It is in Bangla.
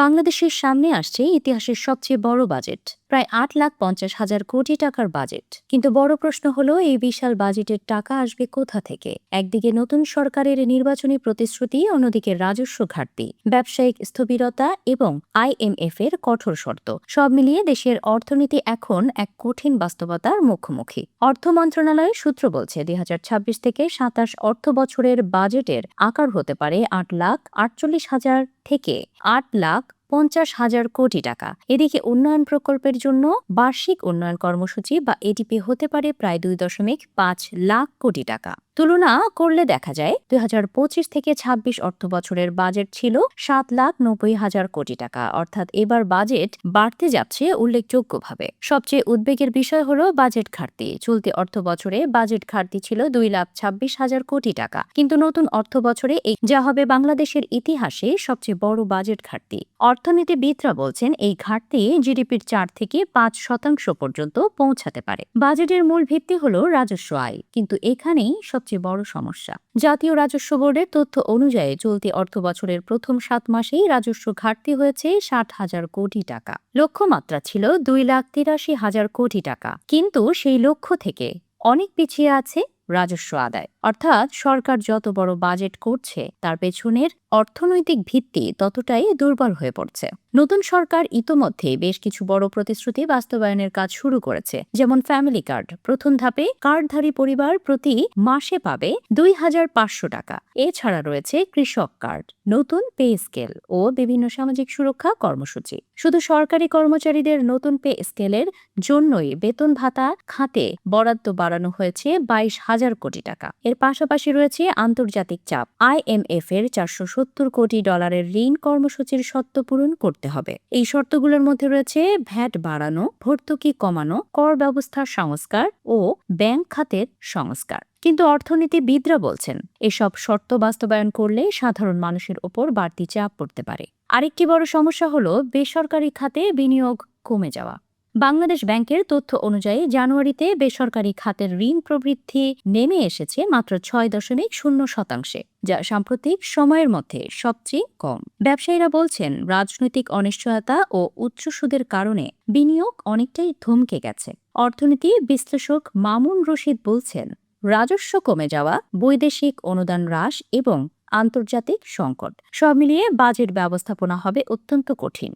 বাংলাদেশের সামনে আসছে ইতিহাসের সবচেয়ে বড় বাজেট, প্রায় ৮,৫০,০০০ কোটি টাকার বাজেট। কিন্তু বড় প্রশ্ন হলো, এই বিশাল বাজেটের টাকা আসবে কোথা থেকে? একদিকে নতুন সরকারের নির্বাচনী প্রতিশ্রুতি, অন্যদিকে রাজস্ব ঘাটতি, ব্যবসায়িক স্থবিরতা এবং IMF এর কঠোর শর্ত, সব মিলিয়ে দেশের অর্থনীতি এখন এক কঠিন বাস্তবতার মুখোমুখি। অর্থ মন্ত্রণালয়ের সূত্র বলছে, ২০২৬ থেকে ২৭ অর্থ বছরের বাজেটের আকার হতে পারে ৮,৪৮,০০০ থেকে ৮,৫০,০০০ কোটি টাকা। এদিকে উন্নয়ন প্রকল্পের জন্য বার্ষিক উন্নয়ন কর্মসূচি বা এডিপি হতে পারে প্রায় ২.৫ লাখ কোটি টাকা। তুলনা করলে দেখা যায়, ২০২৫ থেকে ২৬ অর্থ বছরের বাজেট ছিল ৭,৯০,০০০ কোটি টাকা, অর্থাৎ এবার বাজেট বাড়তে যাচ্ছে উল্লেখযোগ্যভাবে। সবচেয়ে উদ্বেগের বিষয় হলো বাজেট ঘাটতি। চলতি অর্থ বছরে বাজেট ঘাটতি ছিল ২,২৬,০০০ কোটি টাকা, কিন্তু নতুন অর্থ বছরে যা হবে বাংলাদেশের ইতিহাসে সবচেয়ে বড় বাজেট ঘাটতি। অর্থনীতিবিদরা বলছেন, এই ঘাটতি জিডিপির ৪ থেকে ৫% পর্যন্ত পৌঁছাতে পারে। বাজেটের মূল ভিত্তি হলো রাজস্ব আয়, কিন্তু এখানেই সবচেয়ে বড় সমস্যা। জাতীয় রাজস্ব বোর্ডের তথ্য অনুযায়ী চলতি অর্থ বছরের প্রথম ৭ মাসেই রাজস্ব ঘাটতি হয়েছে ৬০,০০০ কোটি টাকা। লক্ষ্যমাত্রা ছিল ২,৮৩,০০০ কোটি টাকা, কিন্তু সেই লক্ষ্য থেকে অনেক পিছিয়ে আছে রাজস্ব আদায়। অর্থাৎ সরকার যত বড় বাজেট করছে, তার পেছনের অর্থনৈতিক ভিত্তি ততটাই দুর্বল হয়ে পড়ছে। নতুন সরকার ইতোমধ্যে বেশ কিছু বড় প্রতিশ্রুতি বাস্তবায়নের কাজ শুরু করেছে, যেমন ফ্যামিলি কার্ড। প্রথম ধাপে কার্ডধারী পরিবার প্রতি মাসে পাবে ২,৫০০ টাকা। এছাড়া রয়েছে কৃষক কার্ড, নতুন পে স্কেল ও বিভিন্ন সামাজিক সুরক্ষা কর্মসূচি। শুধু সরকারি কর্মচারীদের নতুন পে স্কেলের জন্যই বেতন ভাতা খাতে বরাদ্দ বাড়ানো হয়েছে ২২,০০০ কোটি টাকা। এর পাশাপাশি রয়েছে আন্তর্জাতিক চাপ। IMF এর $৪৭০ কোটি ঋণ কর্মসূচির শর্ত পূরণ করতে হবে। এই শর্তগুলোর মধ্যে রয়েছে ভ্যাট বাড়ানো, ভর্তুকি কমানো, কর ব্যবস্থার সংস্কার ও ব্যাংক খাতের সংস্কার। কিন্তু অর্থনীতিবিদরা বলছেন, এসব শর্ত বাস্তবায়ন করলে সাধারণ মানুষের ওপর বাড়তি চাপ পড়তে পারে। আরেকটি বড় সমস্যা হলো বেসরকারি খাতে বিনিয়োগ কমে যাওয়া। বাংলাদেশ ব্যাংকের তথ্য অনুযায়ী জানুয়ারিতে বেসরকারি খাতের ঋণ প্রবৃদ্ধি নেমে এসেছে মাত্র ৬.০%, যা সাম্প্রতিক সময়ের মধ্যে সবচেয়ে কম। ব্যবসায়ীরা বলছেন, রাজনৈতিক অনিশ্চয়তা ও উচ্চ সুদের কারণে বিনিয়োগ অনেকটাই থমকে গেছে। অর্থনীতি বিশ্লেষক মামুন রশিদ বলছেন, রাজস্ব কমে যাওয়া, বৈদেশিক অনুদান হ্রাস এবং আন্তর্জাতিক সংকট, সব মিলিয়ে বাজেট ব্যবস্থাপনা হবে অত্যন্ত কঠিন।